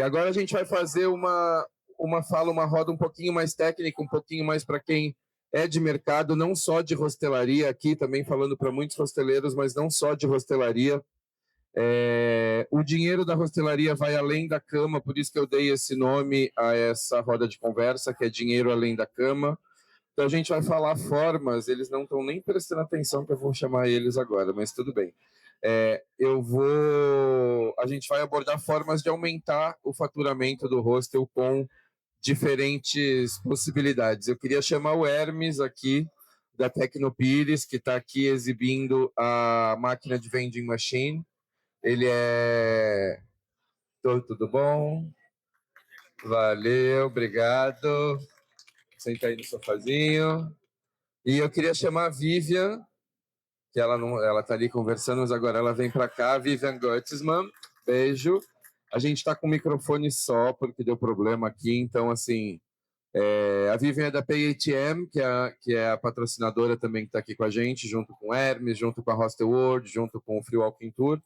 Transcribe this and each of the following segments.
E agora a gente vai fazer uma roda um pouquinho mais técnica, um pouquinho mais para quem é de mercado, não só de hostelaria, aqui também falando para muitos hosteleiros, mas não só de hostelaria. O dinheiro da hostelaria vai além da cama, por isso que eu dei esse nome a essa roda de conversa, que é dinheiro além da cama. Então a gente vai falar formas, eles não estão nem prestando atenção que eu vou chamar eles agora, mas tudo bem. A gente vai abordar formas de aumentar o faturamento do hostel com diferentes possibilidades. Eu queria chamar o Hermes aqui, da Tecnopires, que está aqui exibindo a máquina de vending machine. Ele é... Tudo bom? Valeu, obrigado. Senta aí no sofazinho. E eu queria chamar a Vivian, que ela tá ali conversando, mas agora ela vem para cá. Vivian Goetzmann, beijo. A gente está com o microfone só, porque deu problema aqui, então, assim, a Vivian é da PayATM, que é a patrocinadora também que está aqui com a gente, junto com o Hermes, junto com a Hostel World, junto com o Free Walking Tour.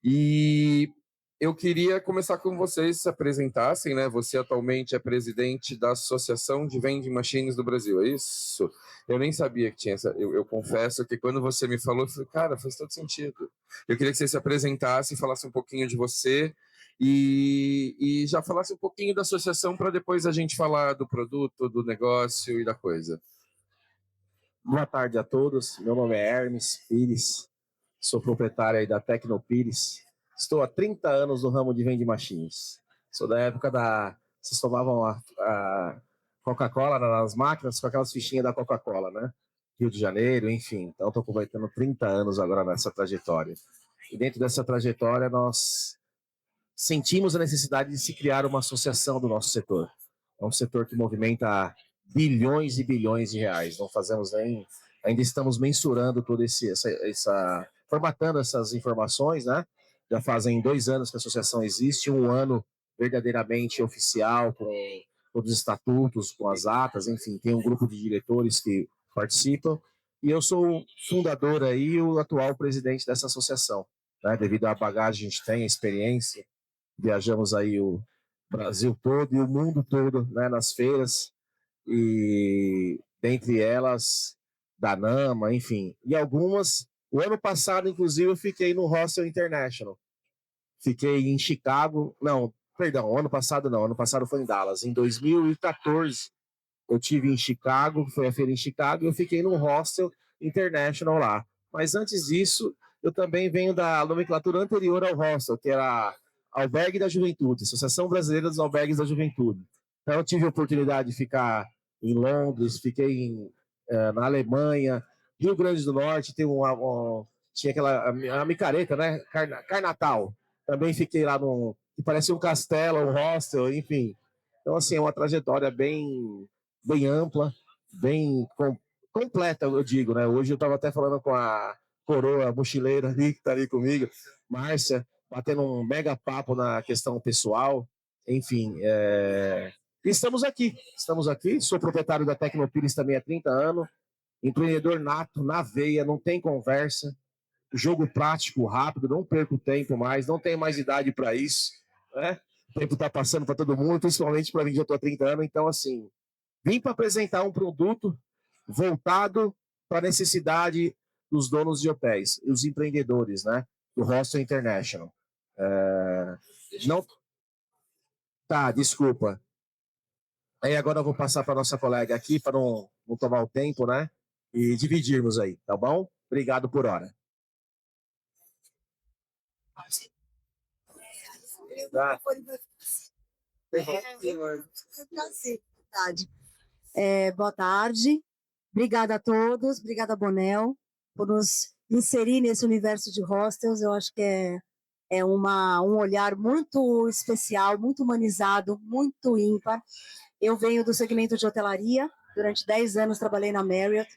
E eu queria começar com vocês se apresentassem, né? Você atualmente é presidente da Associação de Vending Machines do Brasil, é isso? Eu nem sabia que tinha essa. Eu confesso que quando você me falou, eu falei, cara, faz todo sentido. Eu queria que você se apresentasse, falasse um pouquinho de você e já falasse um pouquinho da associação para depois a gente falar do produto, do negócio e da coisa. Boa tarde a todos, meu nome é Hermes Pires, sou proprietário aí da Tecnopires, estou há 30 anos no ramo de vending machines, sou da época vocês tomavam a Coca-Cola nas máquinas com aquelas fichinhas da Coca-Cola, né? Rio de Janeiro, enfim, então estou completando 30 anos agora nessa trajetória. E dentro dessa trajetória nós sentimos a necessidade de se criar uma associação do nosso setor. É um setor que movimenta bilhões e bilhões de reais. Não fazemos nem, ainda estamos mensurando toda formatando essas informações, né? Já fazem 2 anos que a associação existe, 1 ano verdadeiramente oficial, com todos os estatutos, com as atas, enfim, tem um grupo de diretores que participam, e eu sou o fundador aí e o atual presidente dessa associação, né? Devido à bagagem que a gente tem, a experiência, viajamos aí o Brasil todo e o mundo todo, né, nas feiras, e dentre elas da Nama, enfim, e algumas. O ano passado, inclusive, eu fiquei no Hostel International. Fiquei em Chicago, não, perdão, ano passado não, ano passado foi em Dallas. Em 2014, eu tive em Chicago, foi a feira em Chicago, e eu fiquei no Hostel International lá. Mas antes disso, eu também venho da nomenclatura anterior ao Hostel, que era Albergue da Juventude, Associação Brasileira dos Albergues da Juventude. Então eu tive a oportunidade de ficar em Londres, fiquei na Alemanha, Rio Grande do Norte, tinha a micareta, né? Carnatal. Também fiquei lá que parecia um castelo, um hostel, enfim. Então, assim, é uma trajetória bem ampla, bem completa, eu digo, né? Hoje eu estava até falando com a coroa mochileira ali, que está ali comigo, Márcia, batendo um mega papo na questão pessoal, enfim, estamos aqui, sou proprietário da Tecnopires também há 30 anos, empreendedor nato, na veia, não tem conversa, jogo prático, rápido, não perco tempo mais, não tenho mais idade para isso, né? O tempo está passando para todo mundo, principalmente para mim, que já estou há 30 anos, então, assim, vim para apresentar um produto voltado para a necessidade dos donos de hotéis e os empreendedores, né? Do Hostel International. Não. Tá, desculpa. Aí agora eu vou passar para nossa colega aqui para não tomar o tempo, né? E dividirmos aí, tá bom? Obrigado por hora. Tá. Boa tarde, obrigada a todos, obrigada Bonel por nos inserir nesse universo de hostels. Eu acho que é um olhar muito especial, muito humanizado, muito ímpar. Eu venho do segmento de hotelaria, durante 10 anos trabalhei na Marriott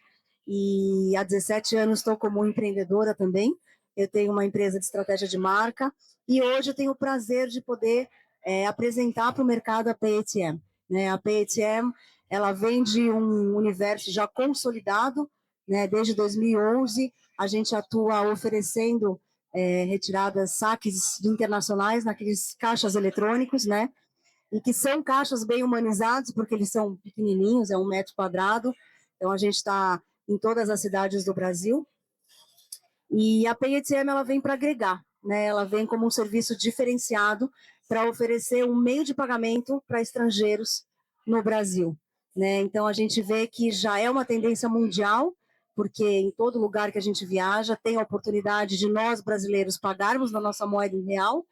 e há 17 anos estou como empreendedora também. Eu tenho uma empresa de estratégia de marca e hoje eu tenho o prazer de poder apresentar para o mercado a PayATM. Né? A PayATM, ela vem de um universo já consolidado, né? Desde 2011 a gente atua oferecendo retiradas, saques internacionais naqueles caixas eletrônicos, né? E que são caixas bem humanizados, porque eles são pequenininhos, é 1 metro quadrado. Então, a gente está em todas as cidades do Brasil. E a PayATM, ela vem para agregar, né? Ela vem como um serviço diferenciado para oferecer um meio de pagamento para estrangeiros no Brasil, né? Então, a gente vê que já é uma tendência mundial, porque em todo lugar que a gente viaja tem a oportunidade de nós, brasileiros, pagarmos na nossa moeda em real,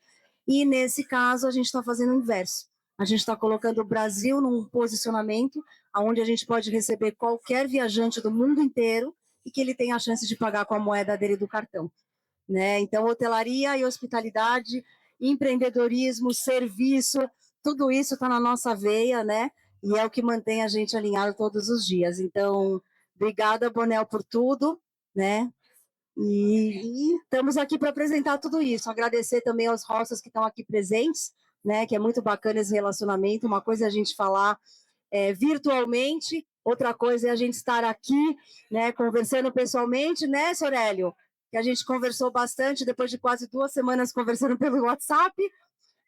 e nesse caso a gente está fazendo o inverso. A gente está colocando o Brasil num posicionamento onde a gente pode receber qualquer viajante do mundo inteiro e que ele tenha a chance de pagar com a moeda dele do cartão, né? Então, hotelaria e hospitalidade, empreendedorismo, serviço, tudo isso está na nossa veia, né? E é o que mantém a gente alinhado todos os dias. Então, obrigada, Bonel, por tudo, né? E estamos aqui para apresentar tudo isso. Agradecer também aos hostels que estão aqui presentes, né? Que é muito bacana esse relacionamento. Uma coisa é a gente falar virtualmente, outra coisa é a gente estar aqui, né? Conversando pessoalmente, né, Sorélio? Que a gente conversou bastante depois de quase 2 semanas conversando pelo WhatsApp.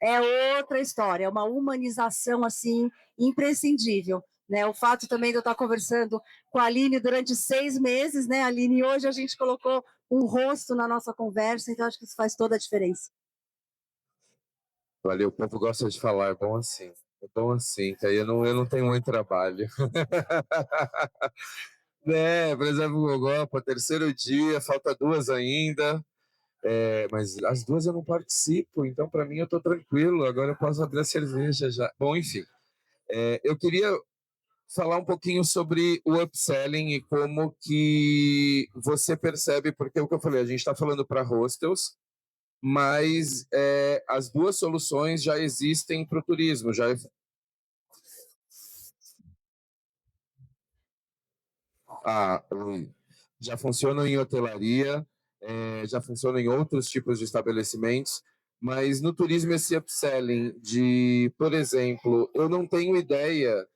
É outra história, é uma humanização assim imprescindível. Né, o fato também de eu estar conversando com a Aline durante 6 meses, né, Aline? Hoje a gente colocou um rosto na nossa conversa, então acho que isso faz toda a diferença. Valeu, o povo gosta de falar, é bom assim. É bom assim, que aí eu não tenho muito trabalho. Né, por exemplo, o Gogopa, 3º dia, falta 2 ainda. Mas as 2 eu não participo, então para mim eu estou tranquilo, agora eu posso abrir a cerveja já. Bom, enfim, eu queria falar um pouquinho sobre o upselling e como que você percebe, porque é o que eu falei, a gente está falando para hostels, mas as 2 soluções já existem para o turismo, ah, já funcionam em hotelaria, já funcionam em outros tipos de estabelecimentos, mas no turismo esse upselling de, por exemplo, eu não tenho ideia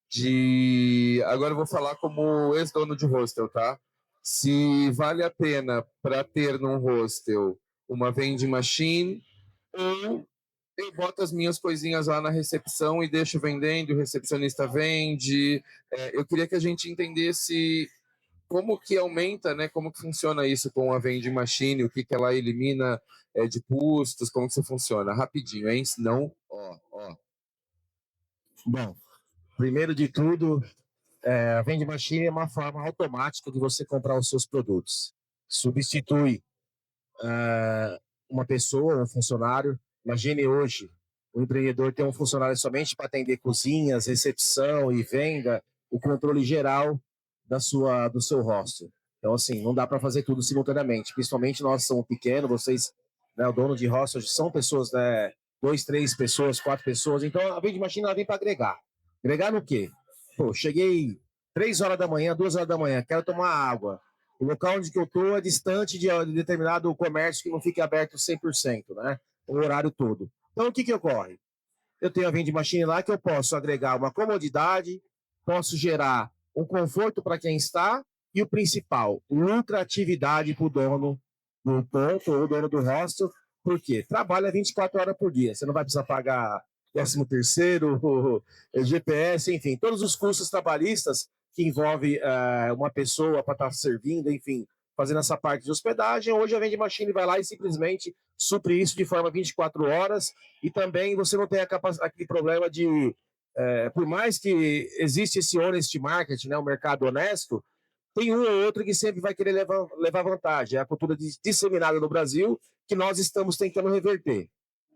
de... Agora eu vou falar como ex-dono de hostel, tá? Se vale a pena para ter num hostel uma vending machine ou eu boto as minhas coisinhas lá na recepção e deixo vendendo, o recepcionista vende. Eu queria que a gente entendesse como que aumenta, né? Como que funciona isso com a vending machine, o que que ela elimina de custos, como que isso funciona? Rapidinho, hein? Senão, ó. Bom, primeiro de tudo, a vending machine é uma forma automática de você comprar os seus produtos. Substitui uma pessoa, um funcionário. Imagine hoje, o empreendedor tem um funcionário somente para atender cozinhas, recepção e venda, o controle geral do seu hostel. Então, assim, não dá para fazer tudo simultaneamente. Principalmente nós somos pequenos, vocês, né, o dono de hostel, são pessoas, né, 2, 3 pessoas, 4 pessoas. Então, a vending machine ela vem para agregar. Agregar no quê? Pô, cheguei 3 horas da manhã, 2 horas da manhã, quero tomar água. O local onde que eu estou é distante de determinado comércio que não fique aberto 100%, né? O horário todo. Então, o que que ocorre? Eu tenho a vending machine lá que eu posso agregar uma comodidade, posso gerar um conforto para quem está e o principal, lucratividade para o dono do ponto ou dono do hostel, porque trabalha 24 horas por dia. Você não vai precisar pagar 13º, GPS, enfim, todos os custos trabalhistas que envolve uma pessoa para estar servindo, enfim, fazendo essa parte de hospedagem. Hoje a vending machine vai lá e simplesmente supre isso de forma 24 horas e também você não tem aquele problema de, por mais que existe esse honest market, né, o mercado honesto, tem um ou outro que sempre vai querer levar vantagem. É a cultura disseminada no Brasil que nós estamos tentando reverter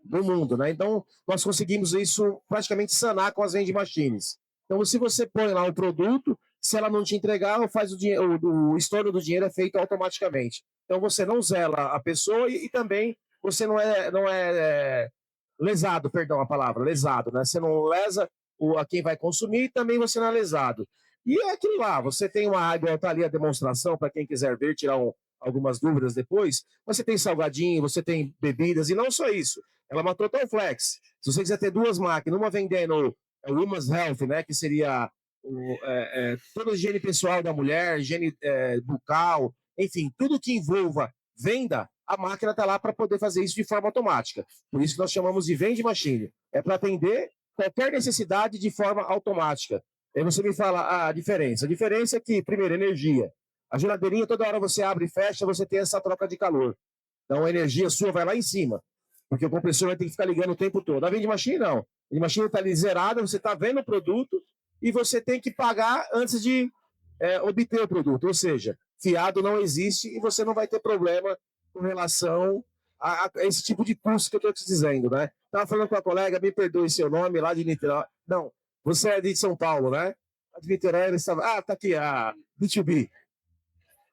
no mundo, né? Então, nós conseguimos isso praticamente sanar com as vending machines. Então, se você põe lá um produto, se ela não te entregar, faz o estorno do dinheiro é feito automaticamente. Então, você não zela a pessoa e também você não é lesado, perdão a palavra, lesado, né? Você não lesa a quem vai consumir e também você não é lesado. E é aquilo lá, você tem uma água, tá ali a demonstração para quem quiser ver, tirar algumas dúvidas depois. Você tem salgadinho, você tem bebidas, e não só isso. Ela é uma Total Flex. Se você quiser ter 2 máquinas, uma vendendo o Women's Health, né, que seria toda a higiene pessoal da mulher, higiene bucal, enfim, tudo que envolva venda, a máquina está lá para poder fazer isso de forma automática. Por isso que nós chamamos de vending machine. É para atender qualquer necessidade de forma automática. Aí você me fala a diferença. A diferença é que, primeiro, energia. A geladeirinha, toda hora você abre e fecha, você tem essa troca de calor. Então a energia sua vai lá em cima, porque o compressor vai ter que ficar ligando o tempo todo. A vending machine não. A vending machine está ali zerada, você está vendo o produto e você tem que pagar antes de obter o produto. Ou seja, fiado não existe e você não vai ter problema com relação a esse tipo de custo que eu estou te dizendo, né? Estava falando com a colega, me perdoe seu nome, lá de Niterói. Não, você é de São Paulo, né? A de Niterói, ela estava... Ah, tá aqui, a B2B.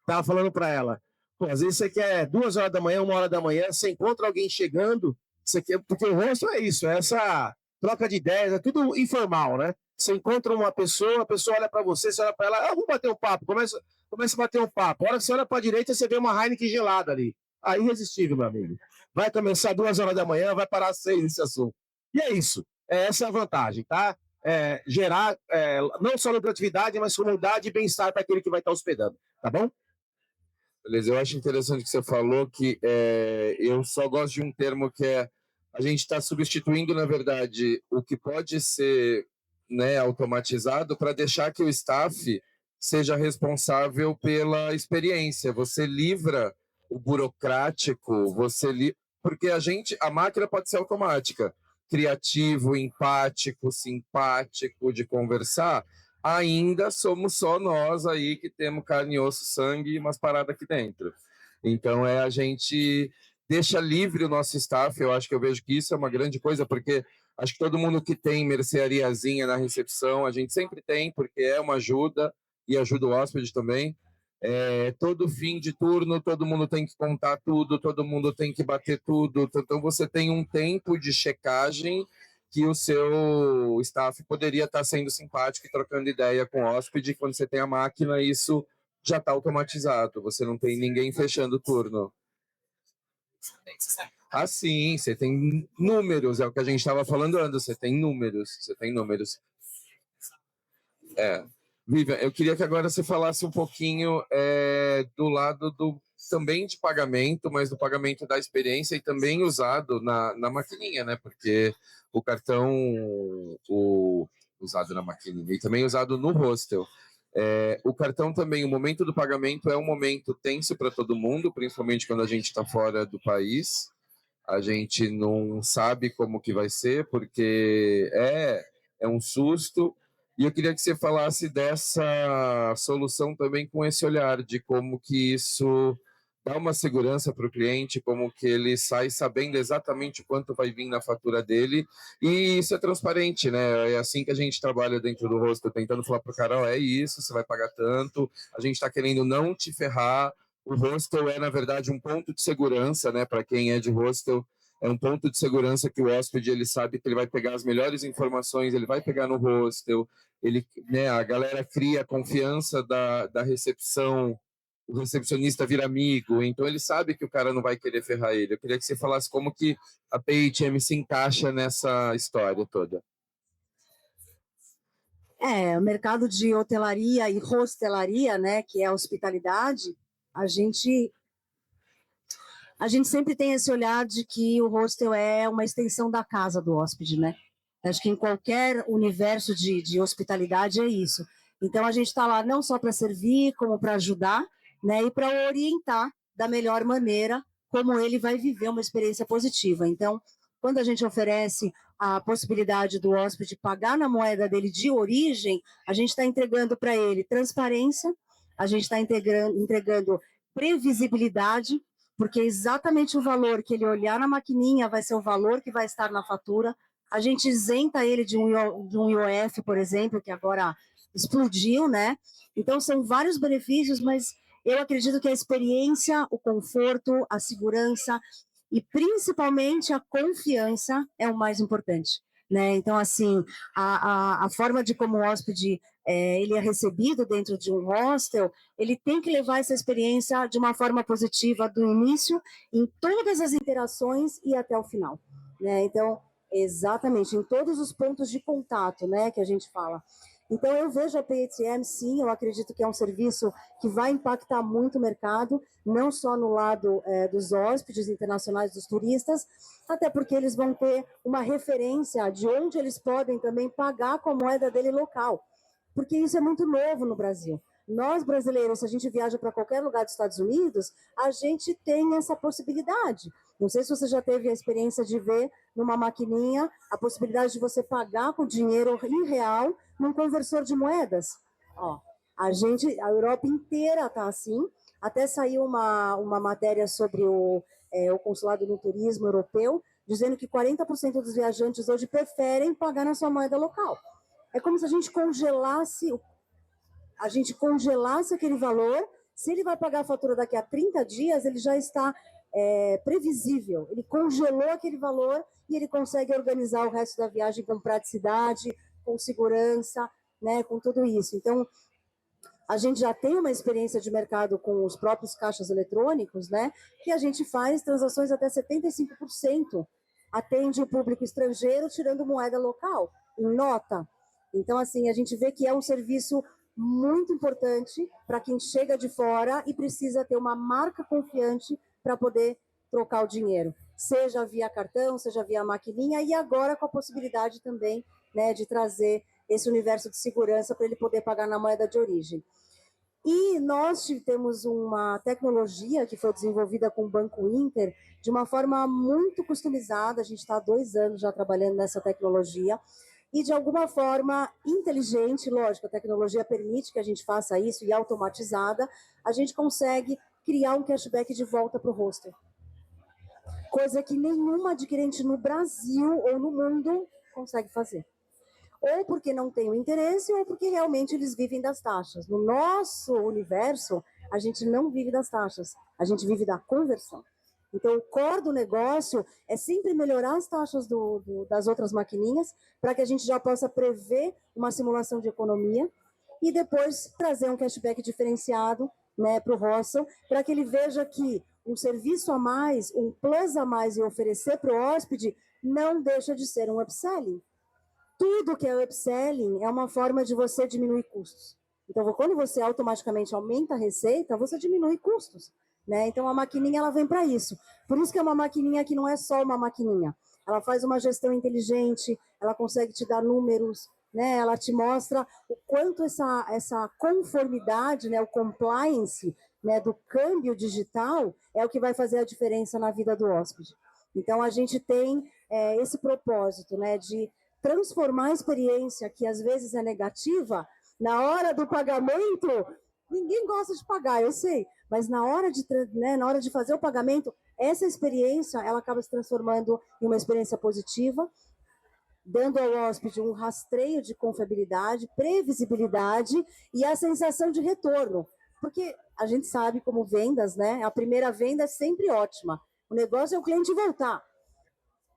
Estava falando para ela. Pô, às vezes você quer 2 horas da manhã, 1 hora da manhã, você encontra alguém chegando, você quer, porque o rosto é isso, é essa troca de ideias, é tudo informal, né? Você encontra uma pessoa, a pessoa olha para você olha para ela, vamos bater um papo, começa a bater um papo. A hora que você olha para a direita, você vê uma Heineken gelada ali. Aí, irresistível, meu amigo. Vai começar 2 horas da manhã, vai parar às 6 esse assunto. E é isso. Essa é a vantagem, tá? Gerar não só lucratividade, mas comodidade e bem-estar para aquele que vai estar hospedando, tá bom? Beleza, eu acho interessante que você falou que eu só gosto de um termo que é a gente está substituindo, na verdade, o que pode ser, né, automatizado para deixar que o staff seja responsável pela experiência. Você livra o burocrático, porque a máquina pode ser automática, criativo, empático, simpático, de conversar. Ainda somos só nós aí que temos carne, osso, sangue e umas paradas aqui dentro. Então a gente deixa livre o nosso staff. Eu acho que eu vejo que isso é uma grande coisa, porque acho que todo mundo que tem merceariazinha na recepção, a gente sempre tem, porque é uma ajuda e ajuda o hóspede também. Todo fim de turno, todo mundo tem que contar tudo, todo mundo tem que bater tudo. Então você tem um tempo de checagem que o seu staff poderia estar sendo simpático e trocando ideia com o hóspede. Quando você tem a máquina, isso já está automatizado. Você não tem ninguém fechando o turno. Ah, sim, você tem números, é o que a gente estava falando antes, você tem números. Vivian, eu queria que agora você falasse um pouquinho do lado também de pagamento, mas do pagamento da experiência e também usado na maquininha, né? Porque o cartão usado na maquininha e também usado no hostel. O cartão também, o momento do pagamento é um momento tenso para todo mundo, principalmente quando a gente está fora do país. A gente não sabe como que vai ser, porque é um susto. E eu queria que você falasse dessa solução também com esse olhar de como que isso dá uma segurança para o cliente, como que ele sai sabendo exatamente quanto vai vir na fatura dele, e isso é transparente, né? É assim que a gente trabalha dentro do hostel, tentando falar para o cara, é isso, você vai pagar tanto, a gente está querendo não te ferrar. O hostel é, na verdade, um ponto de segurança, né? Para quem é de hostel, é um ponto de segurança que o hóspede ele sabe que ele vai pegar as melhores informações, ele vai pegar no hostel, a galera cria a confiança da recepção, o recepcionista vira amigo, então ele sabe que o cara não vai querer ferrar ele. Eu queria que você falasse como que a PHM se encaixa nessa história toda. O mercado de hotelaria e hostelaria, né, que é a hospitalidade, a gente sempre tem esse olhar de que o hostel é uma extensão da casa do hóspede, né? Acho que em qualquer universo de hospitalidade é isso. Então, a gente está lá não só para servir, como para ajudar, né? E para orientar da melhor maneira como ele vai viver uma experiência positiva. Então, quando a gente oferece a possibilidade do hóspede pagar na moeda dele de origem, a gente está entregando para ele transparência, a gente está entregando previsibilidade, porque exatamente o valor que ele olhar na maquininha vai ser o valor que vai estar na fatura. A gente isenta ele de um IOF, por exemplo, que agora explodiu, né? Então, são vários benefícios, mas eu acredito que a experiência, o conforto, a segurança e, principalmente, a confiança é o mais importante, né? Então, assim, a forma de como o hóspede ele é recebido dentro de um hostel, ele tem que levar essa experiência de uma forma positiva do início, em todas as interações e até o final, né? Então, exatamente, em todos os pontos de contato, né, que a gente fala. Então, eu vejo a PayATM, sim, eu acredito que é um serviço que vai impactar muito o mercado, não só no lado dos hóspedes internacionais, dos turistas, até porque eles vão ter uma referência de onde eles podem também pagar com a moeda dele local, porque isso é muito novo no Brasil. Nós, brasileiros, se a gente viaja para qualquer lugar dos Estados Unidos, a gente tem essa possibilidade. Não sei se você já teve a experiência de ver numa maquininha a possibilidade de você pagar com dinheiro em real num conversor de moedas. Ó, a Europa inteira está assim. Até saiu uma matéria sobre o consulado no turismo europeu, dizendo que 40% dos viajantes hoje preferem pagar na sua moeda local. É como se a gente congelasse aquele valor. Se ele vai pagar a fatura daqui a 30 dias, ele já está previsível. Ele congelou aquele valor e ele consegue organizar o resto da viagem com praticidade, com segurança, né, com tudo isso. Então, a gente já tem uma experiência de mercado com os próprios caixas eletrônicos, né, que a gente faz transações até 75%, atende o público estrangeiro tirando moeda local, em nota. Então, assim, a gente vê que é um serviço muito importante para quem chega de fora e precisa ter uma marca confiante para poder trocar o dinheiro, seja via cartão, seja via maquininha, e agora com a possibilidade também, né, de trazer esse universo de segurança para ele poder pagar na moeda de origem. E nós temos uma tecnologia que foi desenvolvida com o Banco Inter de uma forma muito customizada. A gente está há 2 anos já trabalhando nessa tecnologia e de alguma forma inteligente, lógico, a tecnologia permite que a gente faça isso e automatizada, a gente consegue criar um cashback de volta para o hostel. Coisa que nenhuma adquirente no Brasil ou no mundo consegue fazer. Ou porque não tem o interesse, ou porque realmente eles vivem das taxas. No nosso universo, a gente não vive das taxas, a gente vive da conversão. Então, o core do negócio é sempre melhorar as taxas das outras maquininhas, para que a gente já possa prever uma simulação de economia e depois trazer um cashback diferenciado, né, para o hostel, para que ele veja que um serviço a mais, um plus a mais e oferecer para o hóspede não deixa de ser um upselling. Tudo que é upselling é uma forma de você diminuir custos. Então, quando você automaticamente aumenta a receita, você diminui custos, né? Então, a maquininha ela vem para isso. Por isso que é uma maquininha que não é só uma maquininha. Ela faz uma gestão inteligente, ela consegue te dar números, né? Ela te mostra o quanto essa conformidade, né? O compliance, né? Do câmbio digital é o que vai fazer a diferença na vida do hóspede. Então, a gente tem esse propósito, né? De transformar a experiência, que às vezes é negativa, na hora do pagamento, ninguém gosta de pagar, eu sei, mas na hora de fazer o pagamento, essa experiência, ela acaba se transformando em uma experiência positiva, dando ao hóspede um rastreio de confiabilidade, previsibilidade e a sensação de retorno. Porque a gente sabe como vendas, né? A primeira venda é sempre ótima. O negócio é o cliente voltar.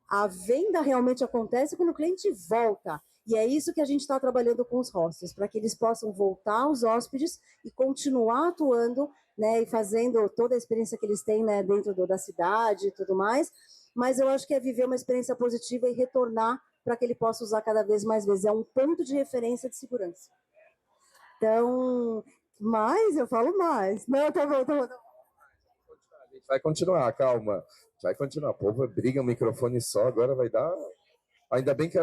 A venda realmente acontece quando o cliente volta. E é isso que a gente está trabalhando com os hostels, para que eles possam voltar aos hóspedes e continuar atuando, né, e fazendo toda a experiência que eles têm, né, dentro da cidade e tudo mais. Mas eu acho que é viver uma experiência positiva e retornar para que ele possa usar cada vez mais vezes. É um ponto de referência de segurança. Então, mais, eu falo mais. Não, tá bom, tá bom. A gente vai continuar, calma. Vai continuar. O povo briga o microfone só, agora vai dar. Ainda bem que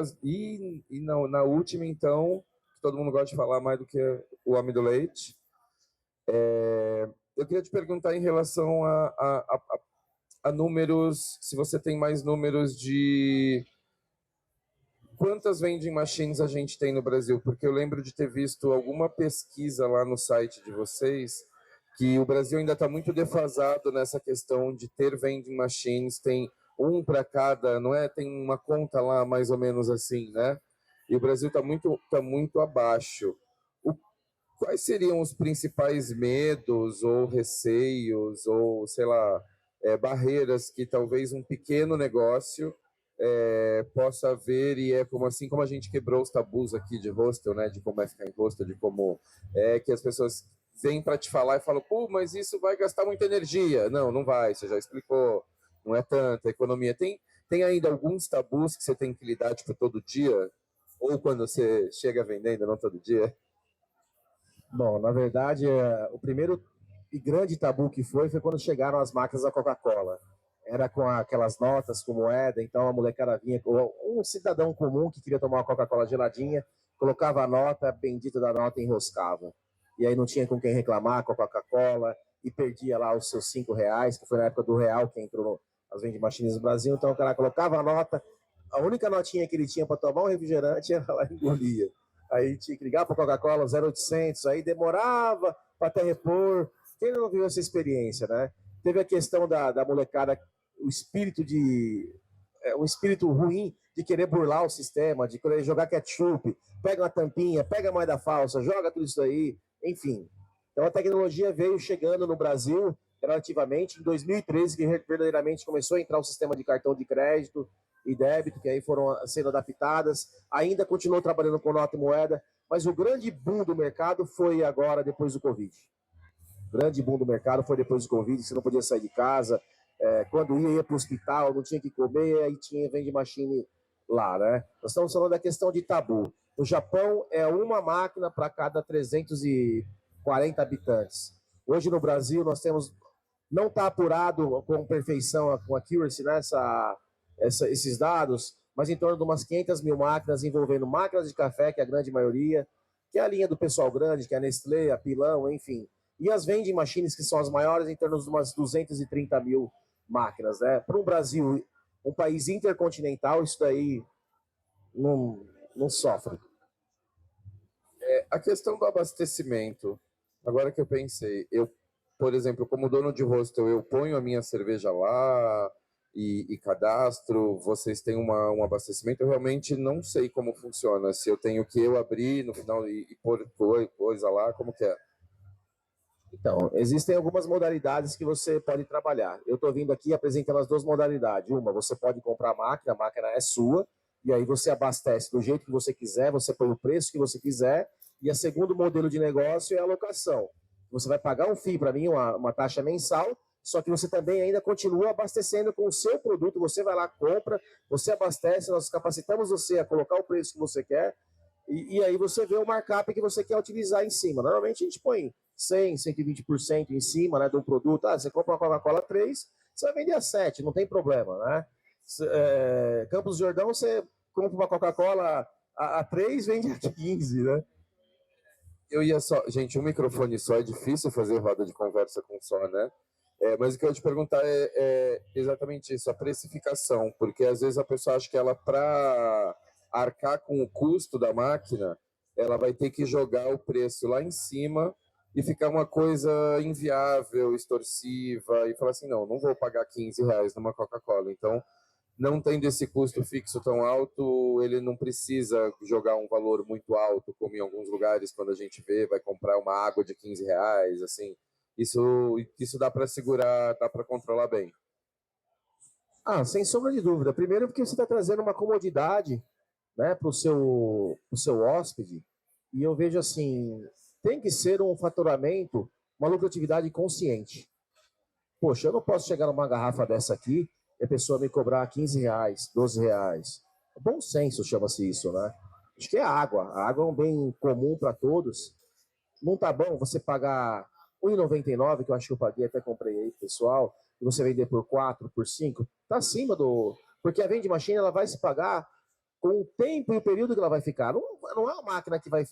na última, então, todo mundo gosta de falar mais do que o homem do leite. Eu queria te perguntar em relação a números, se você tem mais números de quantas vending machines a gente tem no Brasil, porque eu lembro de ter visto alguma pesquisa lá no site de vocês que o Brasil ainda está muito defasado nessa questão de ter vending machines, tem um para cada, não é? Tem uma conta lá mais ou menos assim, né? E o Brasil está muito abaixo. Quais seriam os principais medos ou receios ou, sei lá, barreiras que talvez um pequeno negócio possa ver, e é como assim como a gente quebrou os tabus aqui de hostel, né, de como é ficar em hostel, de como é que as pessoas vêm para te falar e falam, pô, mas isso vai gastar muita energia. Não, não vai, você já explicou, não é tanta economia. Tem ainda alguns tabus que você tem que lidar, tipo, todo dia? Ou quando você chega vendendo, não todo dia? Bom, na verdade, o primeiro e grande tabu que foi quando chegaram as máquinas da Coca-Cola. Era com aquelas notas com moeda, então a molecada vinha, um cidadão comum que queria tomar uma Coca-Cola geladinha, colocava a nota, a bendita da nota enroscava. E aí não tinha com quem reclamar com a Coca-Cola e perdia lá os seus R$ 5, que foi na época do real que entrou as vending machines no Brasil. Então o cara colocava a nota, a única notinha que ele tinha para tomar um refrigerante, ela lá engolia. Aí tinha que ligar para a Coca-Cola 0800, aí demorava para até repor. Quem não viu essa experiência, né? Teve a questão da molecada, o espírito um espírito ruim de querer burlar o sistema, de querer jogar ketchup, pega uma tampinha, pega a moeda falsa, joga tudo isso aí, enfim. Então a tecnologia veio chegando no Brasil relativamente em 2013, que verdadeiramente começou a entrar o sistema de cartão de crédito e débito, que aí foram sendo adaptadas, ainda continuou trabalhando com nota e moeda, mas o grande boom do mercado foi agora, depois do Covid. O grande boom do mercado foi depois do Covid, você não podia sair de casa, quando ia para o hospital, não tinha que comer, aí tinha vending machine lá, né? Nós estamos falando da questão de tabu. No Japão, é uma máquina para cada 340 habitantes. Hoje no Brasil, nós temos, não está apurado com perfeição, com accuracy, né, esses dados, mas em torno de umas 500 mil máquinas, envolvendo máquinas de café, que é a grande maioria, que é a linha do pessoal grande, que é a Nestlé, a Pilão, enfim. E as vending machines, que são as maiores, em torno de umas 230 mil máquinas, né? Para o Brasil, um país intercontinental, isso daí não sofre. A questão do abastecimento, agora que eu pensei, por exemplo, como dono de hostel, eu ponho a minha cerveja lá e cadastro, vocês têm um abastecimento, eu realmente não sei como funciona, se eu tenho que abrir no final e pôr coisa lá, como que é? Então, existem algumas modalidades que você pode trabalhar. Eu estou vindo aqui apresentando as duas modalidades. Uma, você pode comprar a máquina é sua, e aí você abastece do jeito que você quiser, você põe o preço que você quiser, e o segundo modelo de negócio é a locação. Você vai pagar um FII para mim, uma taxa mensal, só que você também ainda continua abastecendo com o seu produto, você vai lá, compra, você abastece, nós capacitamos você a colocar o preço que você quer, e aí você vê o markup que você quer utilizar em cima. Normalmente a gente põe 100, 120% em cima, né, de um produto. Você compra uma Coca-Cola 3, você vai vender a 7, não tem problema, né? Campos do Jordão, você compra uma Coca-Cola a 3, vende a 15, né? Eu ia só... Gente, um microfone só é difícil fazer roda de conversa com só, né? Mas o que eu ia te perguntar é exatamente isso, a precificação, porque às vezes a pessoa acha que ela, para arcar com o custo da máquina, ela vai ter que jogar o preço lá em cima e ficar uma coisa inviável, extorsiva, e falar assim, não vou pagar R$ 15 numa Coca-Cola. Então, não tendo esse custo fixo tão alto, ele não precisa jogar um valor muito alto, como em alguns lugares, quando a gente vê, vai comprar uma água de R$ 15, assim. Isso dá para segurar, dá para controlar bem. Sem sombra de dúvida. Primeiro porque você está trazendo uma comodidade, né, para o seu hóspede, e eu vejo assim, tem que ser um faturamento, uma lucratividade consciente. Poxa, eu não posso chegar numa garrafa dessa aqui e a pessoa me cobrar R$ 15, R$ 12. Bom senso chama-se isso, né? Acho que é água. A água é um bem comum para todos. Não tá bom você pagar R$1,99, que eu acho que eu paguei, até comprei aí, pessoal, e você vender por 4, por 5, tá acima do... Porque a vending machine, ela vai se pagar com o tempo e o período que ela vai ficar. Não é uma máquina que vai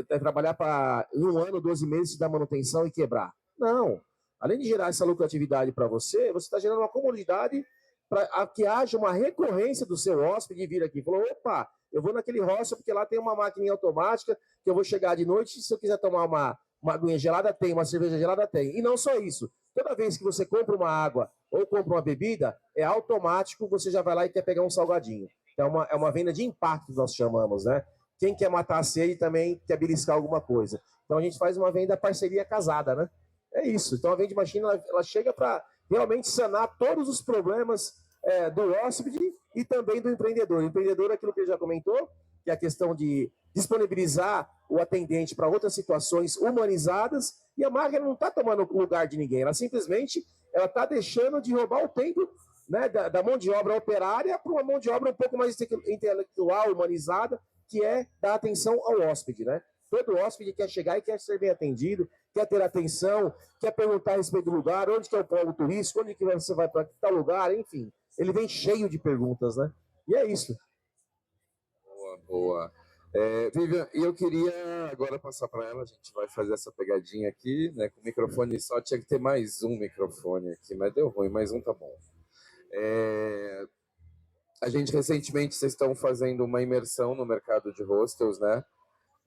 trabalhar para em um ano, 12 meses, dar manutenção e quebrar. Não. Além de gerar essa lucratividade para você está gerando uma comodidade para que haja uma recorrência do seu hóspede vir aqui. Falou, opa, eu vou naquele hostel porque lá tem uma maquininha automática que eu vou chegar de noite, se eu quiser tomar uma aguinha gelada, tem, uma cerveja gelada, tem. E não só isso. Toda vez que você compra uma água ou compra uma bebida, é automático, você já vai lá e quer pegar um salgadinho. Então, é uma venda de impacto, nós chamamos, né? Quem quer matar a sede também quer beliscar alguma coisa. Então, a gente faz uma venda parceria casada, né? É isso. Então, a vending machine, ela chega para realmente sanar todos os problemas do hóspede e também do empreendedor. O empreendedor, aquilo que ele já comentou, que é a questão de disponibilizar o atendente para outras situações humanizadas, e a máquina não está tomando o lugar de ninguém, ela simplesmente está deixando de roubar o tempo, né, da mão de obra operária para uma mão de obra um pouco mais intelectual, humanizada, que é dar atenção ao hóspede, né? Todo hóspede quer chegar e quer ser bem atendido, quer ter atenção, quer perguntar a respeito do lugar, onde que é o polo turístico, onde que você vai para tal lugar, enfim. Ele vem cheio de perguntas, né? E é isso. Boa, boa. Vivian, e eu queria agora passar para ela, a gente vai fazer essa pegadinha aqui, né? Com o microfone só, tinha que ter mais um microfone aqui, mas deu ruim, mais um tá bom. A gente recentemente, vocês estão fazendo uma imersão no mercado de hostels, né?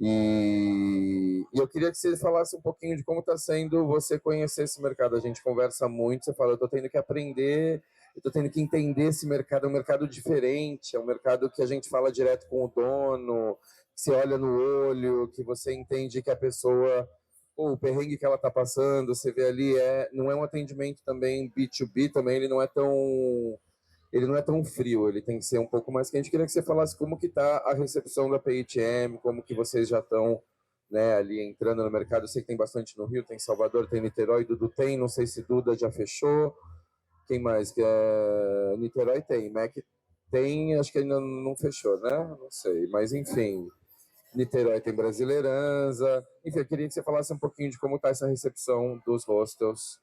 E eu queria que você falasse um pouquinho de como está sendo você conhecer esse mercado. A gente conversa muito, você fala, eu estou tendo que aprender, eu estou tendo que entender esse mercado, é um mercado diferente, é um mercado que a gente fala direto com o dono, que você olha no olho, que você entende que a pessoa, o perrengue que ela está passando, você vê ali, não é um atendimento também B2B, também ele não é tão frio, ele tem que ser um pouco mais quente. Queria que você falasse como que está a recepção da PHM, como que vocês já estão, né, ali entrando no mercado. Eu sei que tem bastante no Rio, tem Salvador, tem Niterói, Dudu tem, não sei se Duda já fechou. Quem mais? Niterói tem, Mac tem, acho que ainda não fechou, né? Não sei, mas enfim. Niterói tem Brasileiranza. Enfim, eu queria que você falasse um pouquinho de como está essa recepção dos hostels.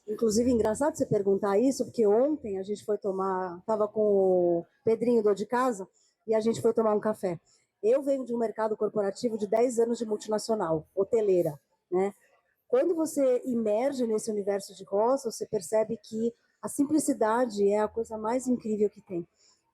Inclusive, engraçado você perguntar isso, porque ontem a gente foi tomar, estava com o Pedrinho do de casa, e a gente foi tomar um café. Eu venho de um mercado corporativo de 10 anos de multinacional, hoteleira, né? Quando você imerge nesse universo de hostel, você percebe que a simplicidade é a coisa mais incrível que tem,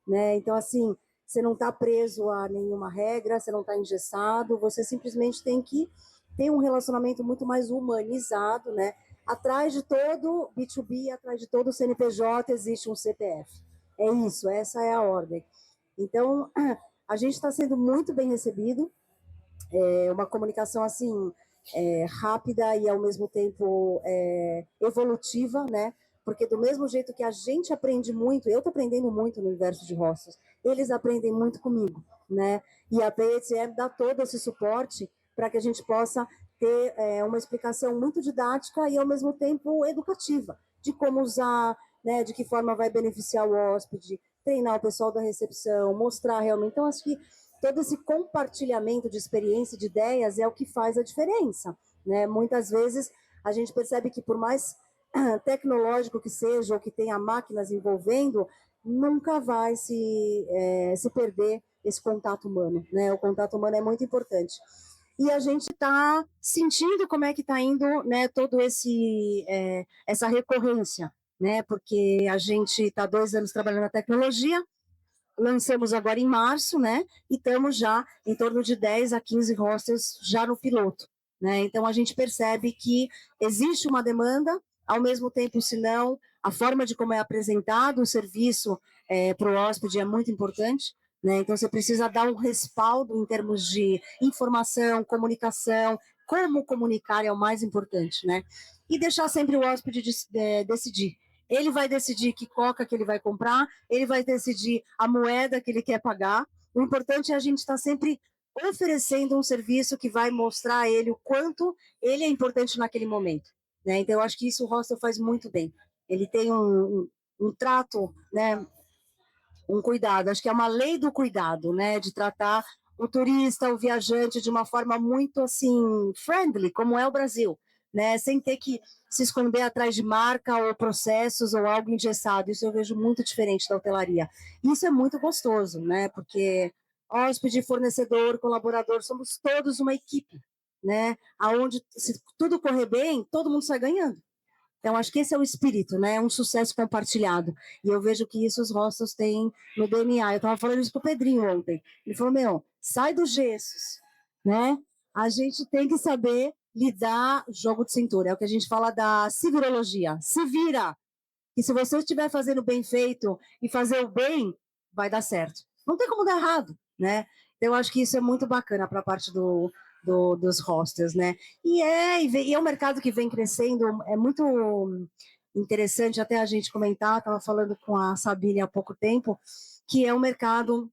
né? Então, assim, você não está preso a nenhuma regra, você não está engessado, você simplesmente tem que ter um relacionamento muito mais humanizado, né? Atrás de todo B2B, atrás de todo CNPJ, existe um CPF. É isso, essa é a ordem. Então, a gente está sendo muito bem recebido, uma comunicação assim rápida e ao mesmo tempo evolutiva, né? Porque do mesmo jeito que a gente aprende muito, eu estou aprendendo muito no universo de hostels, eles aprendem muito comigo, né? E a PHM dá todo esse suporte para que a gente possa ter uma explicação muito didática e ao mesmo tempo educativa de como usar, né? De que forma vai beneficiar o hóspede, treinar o pessoal da recepção, mostrar realmente. Então, acho que todo esse compartilhamento de experiência, de ideias, é o que faz a diferença, né? Muitas vezes a gente percebe que por mais tecnológico que seja, ou que tenha máquinas envolvendo, nunca vai se perder esse contato humano, né? O contato humano é muito importante. E a gente está sentindo como é que está indo, né, todo essa recorrência, né? Porque a gente está 2 anos trabalhando na tecnologia, lançamos agora em março, né? E estamos já em torno de 10 a 15 hostels já no piloto, né? Então a gente percebe que existe uma demanda, ao mesmo tempo, se não, a forma de como é apresentado o serviço para o hóspede é muito importante, né? Então você precisa dar um respaldo em termos de informação, comunicação, como comunicar é o mais importante, né? E deixar sempre o hóspede decidir. Ele vai decidir que coca que ele vai comprar, ele vai decidir a moeda que ele quer pagar. O importante é a gente estar sempre oferecendo um serviço que vai mostrar a ele o quanto ele é importante naquele momento, né? Então, eu acho que isso o hostel faz muito bem. Ele tem um trato, né? Um cuidado. Acho que é uma lei do cuidado, né? De tratar o turista, o viajante, de uma forma muito assim friendly, como é o Brasil, né? Sem ter que se esconder atrás de marca ou processos ou algo engessado. Isso eu vejo muito diferente da hotelaria. Isso é muito gostoso, né? Porque hóspede, fornecedor, colaborador, somos todos uma equipe, né? Aonde se tudo correr bem, todo mundo sai ganhando. Então, acho que esse é o espírito, né? É um sucesso compartilhado. E eu vejo que isso os hostels têm no DNA. Eu estava falando isso com o Pedrinho ontem. Ele falou, sai dos gessos, né? A gente tem que saber lidar jogo de cintura. É o que a gente fala da civirologia. Se vira. E se você estiver fazendo bem feito e fazer o bem, vai dar certo. Não tem como dar errado, né? Então, eu acho que isso é muito bacana para a parte dos hostels, né? E é um mercado que vem crescendo, é muito interessante até a gente comentar, estava falando com a Sabine há pouco tempo, que é um mercado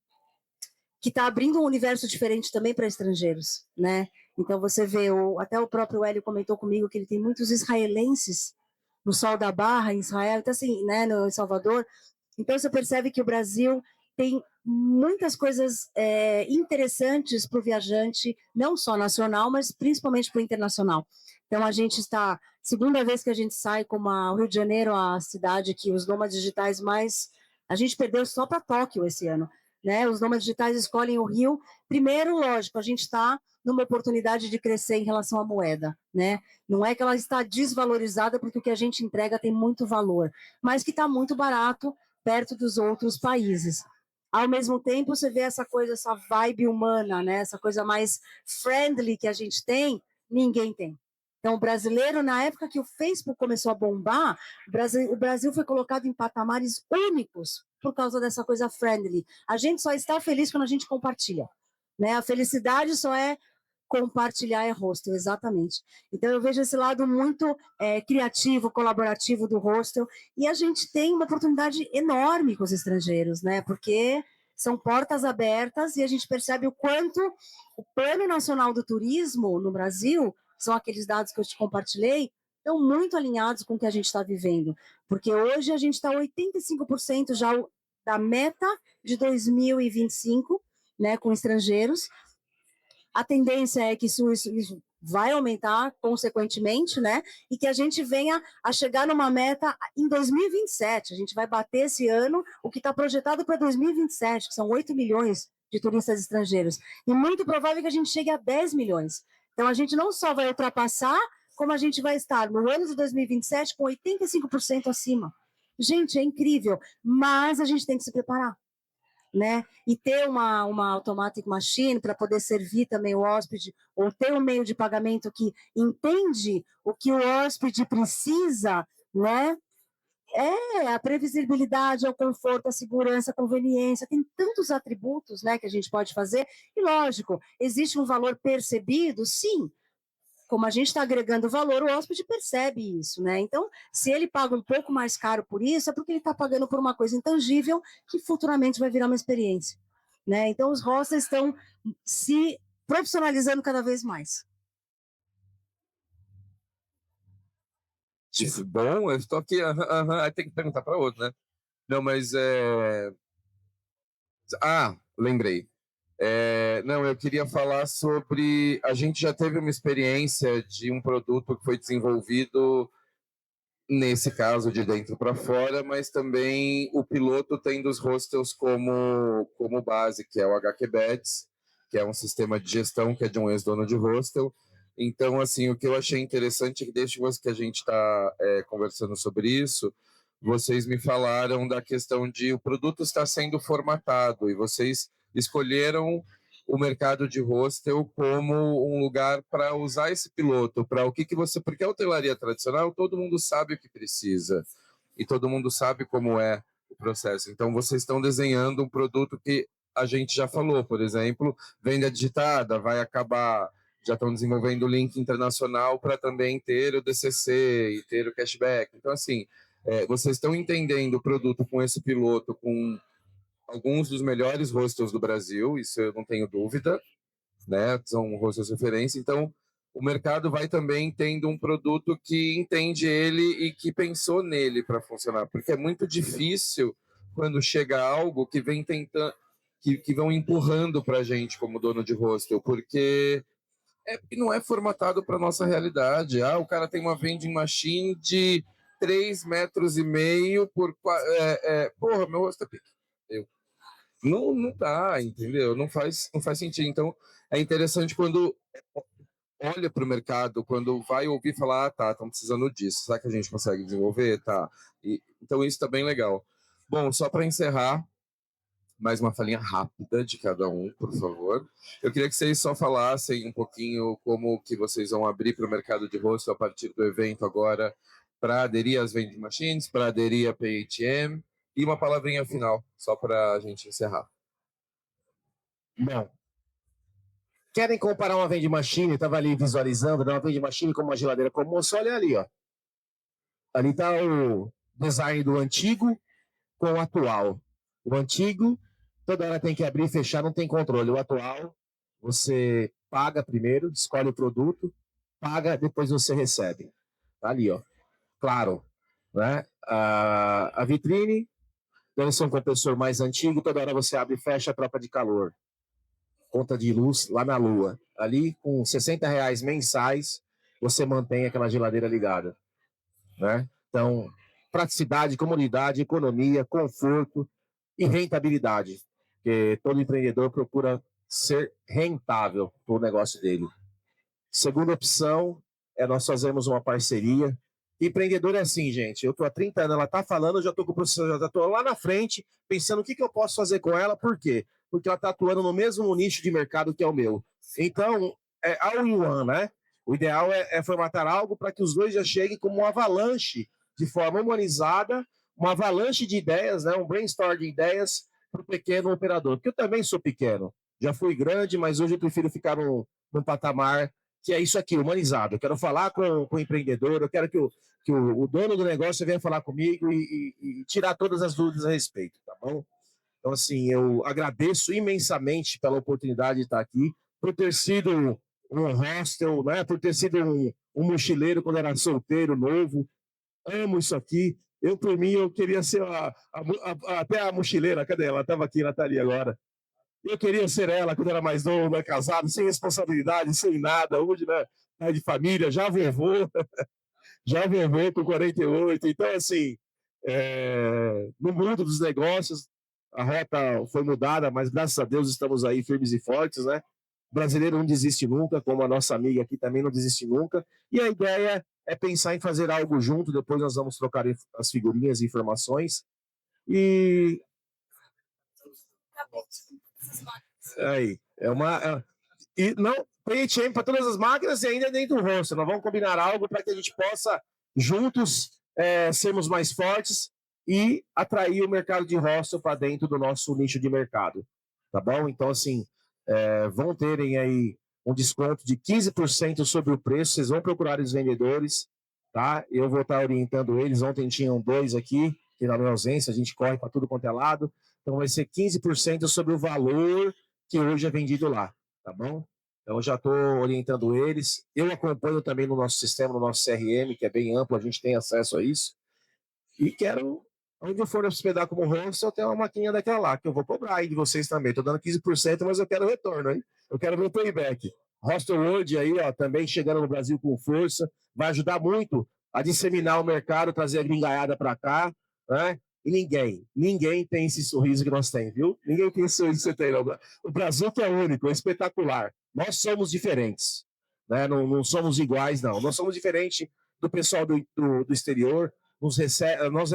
que está abrindo um universo diferente também para estrangeiros, né? Então você vê, até o próprio Hélio comentou comigo que ele tem muitos israelenses no Sol da Barra, em Israel, então assim, né, no Salvador. Então você percebe que o Brasil tem muitas coisas interessantes para o viajante, não só nacional, mas principalmente para o internacional. Então, a gente está, segunda vez que a gente sai, como o Rio de Janeiro, a cidade que os nômades digitais mais... A gente perdeu só para Tóquio esse ano, né? Os nômades digitais escolhem o Rio. Primeiro, lógico, a gente está numa oportunidade de crescer em relação à moeda, né? Não é que ela está desvalorizada porque o que a gente entrega tem muito valor, mas que está muito barato perto dos outros países. Ao mesmo tempo, você vê essa coisa, essa vibe humana, né? Essa coisa mais friendly que a gente tem, ninguém tem. Então, o brasileiro, na época que o Facebook começou a bombar, o Brasil foi colocado em patamares únicos por causa dessa coisa friendly. A gente só está feliz quando a gente compartilha, né? A felicidade só é compartilhar é hostel, exatamente. Então, eu vejo esse lado muito criativo, colaborativo do hostel, e a gente tem uma oportunidade enorme com os estrangeiros, né? Porque são portas abertas e a gente percebe o quanto o Plano Nacional do Turismo no Brasil, são aqueles dados que eu te compartilhei, estão muito alinhados com o que a gente está vivendo, porque hoje a gente está 85% já da meta de 2025, né, com estrangeiros. A tendência é que isso vai aumentar consequentemente, né? E que a gente venha a chegar numa meta em 2027. A gente vai bater esse ano o que está projetado para 2027, que são 8 milhões de turistas estrangeiros. E muito provável que a gente chegue a 10 milhões. Então, a gente não só vai ultrapassar, como a gente vai estar no ano de 2027 com 85% acima. Gente, é incrível, mas a gente tem que se preparar, né? E ter uma automatic machine para poder servir também o hóspede, ou ter um meio de pagamento que entende o que o hóspede precisa, né? A previsibilidade, o conforto, a segurança, a conveniência, tem tantos atributos, né, que a gente pode fazer, e lógico, existe um valor percebido, sim. Como a gente está agregando valor, o hóspede percebe isso, né? Então, se ele paga um pouco mais caro por isso, é porque ele está pagando por uma coisa intangível que futuramente vai virar uma experiência, né? Então, os hostels estão se profissionalizando cada vez mais. Bom, eu estou aqui, aí tem que perguntar para outro, né? Não, mas lembrei. Não, eu queria falar sobre. A gente já teve uma experiência de um produto que foi desenvolvido, nesse caso, de dentro para fora, mas também o piloto tem dos hostels como base, que é o HQBets, que é um sistema de gestão que é de um ex-dono de hostel. Então, assim, o que eu achei interessante é que desde que a gente está conversando sobre isso, vocês me falaram da questão de o produto estar sendo formatado e vocês escolheram o mercado de hostel como um lugar para usar esse piloto, para o que você... Porque a hotelaria tradicional, todo mundo sabe o que precisa e todo mundo sabe como é o processo. Então, vocês estão desenhando um produto que a gente já falou, por exemplo, venda digitada, vai acabar... Já estão desenvolvendo o link internacional para também ter o DCC e ter o cashback. Então, assim, vocês estão entendendo o produto com esse piloto, com alguns dos melhores hostels do Brasil, isso eu não tenho dúvida, né? São hostels de referência. Então, o mercado vai também tendo um produto que entende ele e que pensou nele para funcionar, porque é muito difícil quando chega algo que vem tentando, que vão empurrando para a gente como dono de hostel, porque não é formatado para nossa realidade. O cara tem uma vending machine de 3,5 metros por... porra, meu rosto é pequeno. Não dá, entendeu? Não faz sentido. Então, é interessante quando olha para o mercado, quando vai ouvir falar, tá, estão precisando disso, será que a gente consegue desenvolver? Tá. Então, isso está bem legal. Bom, só para encerrar, mais uma falinha rápida de cada um, por favor. Eu queria que vocês só falassem um pouquinho como que vocês vão abrir para o mercado de hostel a partir do evento agora, para aderir às vending machines, para aderir a PHM, e uma palavrinha final, só para a gente encerrar. Bom, querem comparar uma vending machine? Estava ali visualizando, né, uma vending machine com uma geladeira comum, só olha ali, ó. Ali está o design do antigo com o atual. O antigo, toda hora tem que abrir e fechar, não tem controle. O atual, você paga primeiro, escolhe o produto, paga, depois você recebe. Tá ali, ó. Claro, né? A vitrine, deve ser um compressor mais antigo, toda hora você abre e fecha a troca de calor. Conta de luz lá na lua. Ali, com R$60 mensais, você mantém aquela geladeira ligada, né? Então, praticidade, comodidade, economia, conforto e rentabilidade. Porque todo empreendedor procura ser rentável para o negócio dele. Segunda opção é nós fazermos uma parceria. Empreendedor é assim, gente. Eu estou há 30 anos, ela está falando, eu já estou com o professor, já estou lá na frente, pensando o que eu posso fazer com ela. Por quê? Porque ela está atuando no mesmo nicho de mercado que é o meu. Então, é all in one, né? O ideal é formatar algo para que os dois já cheguem como uma avalanche de forma humanizada, uma avalanche de ideias, né? Um brainstorm de ideias para o pequeno operador. Porque eu também sou pequeno. Já fui grande, mas hoje eu prefiro ficar num patamar que é isso aqui, humanizado. Eu quero falar com o empreendedor, eu quero que o dono do negócio venha falar comigo e tirar todas as dúvidas a respeito, tá bom? Então, assim, eu agradeço imensamente pela oportunidade de estar aqui, por ter sido um hostel, né? Por ter sido um mochileiro quando era solteiro, novo. Amo isso aqui. Eu, por mim, eu queria ser até a mochileira. Cadê ela? Estava aqui, ela está ali agora. Eu queria ser ela quando era mais novo, né, casado, sem responsabilidade, sem nada. Hoje, né, pai de família, já vovô, já vovô com 48. Então, assim, no mundo dos negócios, a rota foi mudada, mas graças a Deus estamos aí firmes e fortes, né? O brasileiro não desiste nunca, como a nossa amiga aqui também não desiste nunca. E a ideia é pensar em fazer algo junto, depois nós vamos trocar as figurinhas e informações. E aí, e não, PHM para todas as máquinas e ainda dentro do rosto. Nós vamos combinar algo para que a gente possa, juntos, sermos mais fortes e atrair o mercado de hostel para dentro do nosso nicho de mercado. Tá bom? Então, assim, vão terem aí um desconto de 15% sobre o preço. Vocês vão procurar os vendedores, tá? Eu vou estar orientando eles. Ontem tinham 2 aqui, que na minha ausência a gente corre para tudo quanto é lado. Então, vai ser 15% sobre o valor que hoje é vendido lá, tá bom? Então, eu já estou orientando eles. Eu acompanho também no nosso sistema, no nosso CRM, que é bem amplo, a gente tem acesso a isso. E quero, onde eu for hospedar como hostel, eu tenho uma maquininha daquela lá, que eu vou cobrar aí de vocês também. Estou dando 15%, mas eu quero retorno, hein? Eu quero meu payback. Hostel World aí, ó, também chegando no Brasil com força, vai ajudar muito a disseminar o mercado, trazer a gringaiada para cá, né? E ninguém tem esse sorriso que nós temos, viu? Ninguém tem esse sorriso que você tem, não. O Brasil que é único, é espetacular. Nós somos diferentes, né? Não somos iguais, não. Nós somos diferentes do pessoal do exterior. Nós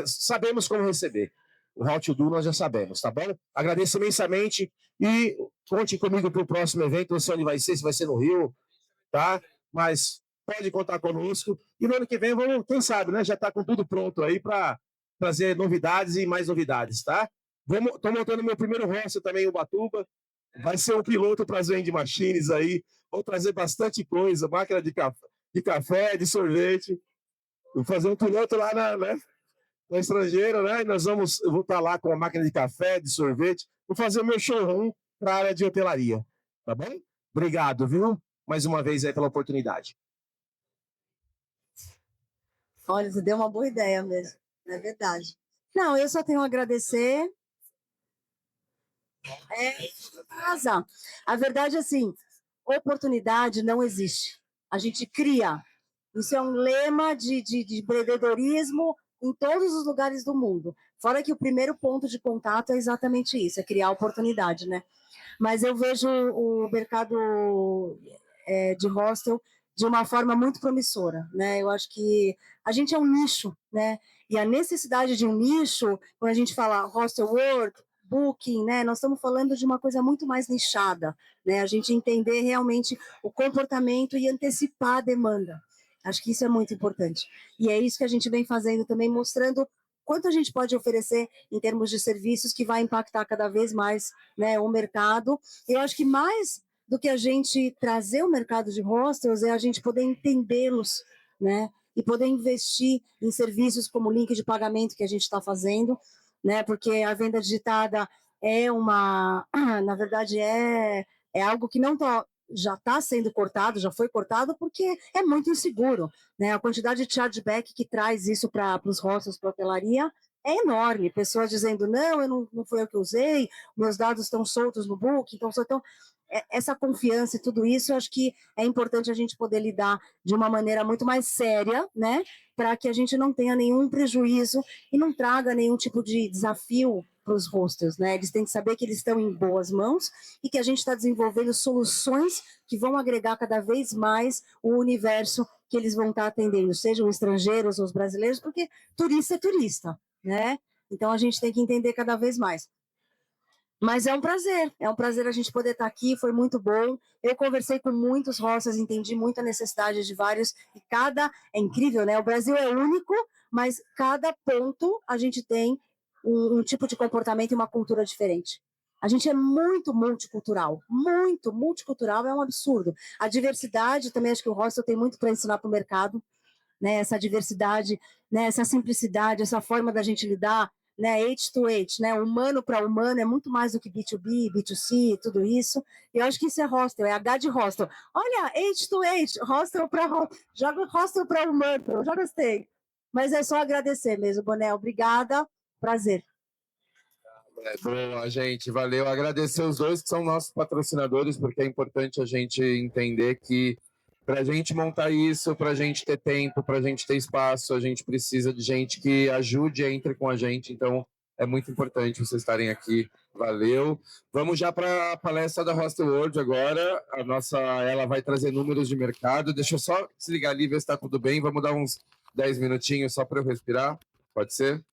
sabemos como receber. O How to Do nós já sabemos, tá bom? Agradeço imensamente e conte comigo para o próximo evento. Não sei onde vai ser, se vai ser no Rio, tá? Mas pode contar conosco. E no ano que vem, vamos, quem sabe, né? Já está com tudo pronto aí para trazer novidades e mais novidades, tá? Estou montando meu primeiro hostel também em Ubatuba. Vai ser um piloto para as vending machines aí. Vou trazer bastante coisa, máquina de café, de sorvete. Vou fazer um piloto lá no estrangeiro, né? E eu vou estar lá com a máquina de café, de sorvete. Vou fazer o meu showroom para a área de hotelaria. Tá bom? Obrigado, viu? Mais uma vez aí pela oportunidade. Olha, você deu uma boa ideia mesmo, é verdade. Não, eu só tenho a agradecer. Razão. A verdade é assim, oportunidade não existe. A gente cria. Isso é um lema de empreendedorismo em todos os lugares do mundo. Fora que o primeiro ponto de contato é exatamente isso, é criar oportunidade, né? Mas eu vejo o mercado de hostel de uma forma muito promissora, né? Eu acho que a gente é um nicho, né? E a necessidade de um nicho, quando a gente fala hostel world, booking, né? Nós estamos falando de uma coisa muito mais nichada, né? A gente entender realmente o comportamento e antecipar a demanda. Acho que isso é muito importante. E é isso que a gente vem fazendo também, mostrando quanto a gente pode oferecer em termos de serviços que vai impactar cada vez mais, né, o mercado. Eu acho que mais do que a gente trazer o mercado de hostels é a gente poder entendê-los, né, e poder investir em serviços como o link de pagamento que a gente está fazendo, né, porque a venda digitada na verdade, é algo que não já está sendo cortado, já foi cortado, porque é muito inseguro, né? A quantidade de chargeback que traz isso para os hostels, para a hotelaria, é enorme. Pessoas dizendo, não, não foi eu que usei, meus dados estão soltos no book, então essa confiança e tudo isso, eu acho que é importante a gente poder lidar de uma maneira muito mais séria, né? Para que a gente não tenha nenhum prejuízo e não traga nenhum tipo de desafio para os hostels, né? Eles têm que saber que eles estão em boas mãos e que a gente está desenvolvendo soluções que vão agregar cada vez mais o universo que eles vão estar atendendo, sejam estrangeiros ou os brasileiros, porque turista é turista, né? Então a gente tem que entender cada vez mais. Mas é um prazer a gente poder estar aqui, foi muito bom. Eu conversei com muitos hostels, entendi muita necessidade de vários, e é incrível, né? O Brasil é único, mas cada ponto a gente tem um tipo de comportamento e uma cultura diferente. A gente é muito multicultural, é um absurdo. A diversidade, também acho que o hostel tem muito para ensinar para o mercado, né? Essa diversidade, né? Essa simplicidade, essa forma da gente lidar, né, H2H, né, humano para humano, é muito mais do que B2B, B2C, tudo isso. E eu acho que isso é hostel, é H de hostel. Olha, H2H, hostel para joga hostel para humano, eu já gostei. Mas é só agradecer mesmo, Bonel, obrigada, prazer. Boa, gente, valeu. Agradecer os dois que são nossos patrocinadores, porque é importante a gente entender que para a gente montar isso, para a gente ter tempo, para a gente ter espaço, a gente precisa de gente que ajude e entre com a gente. Então, é muito importante vocês estarem aqui. Valeu. Vamos já para a palestra da Hostel World agora. Ela vai trazer números de mercado. Deixa eu só desligar ali, ver se está tudo bem. Vamos dar uns 10 minutinhos só para eu respirar. Pode ser?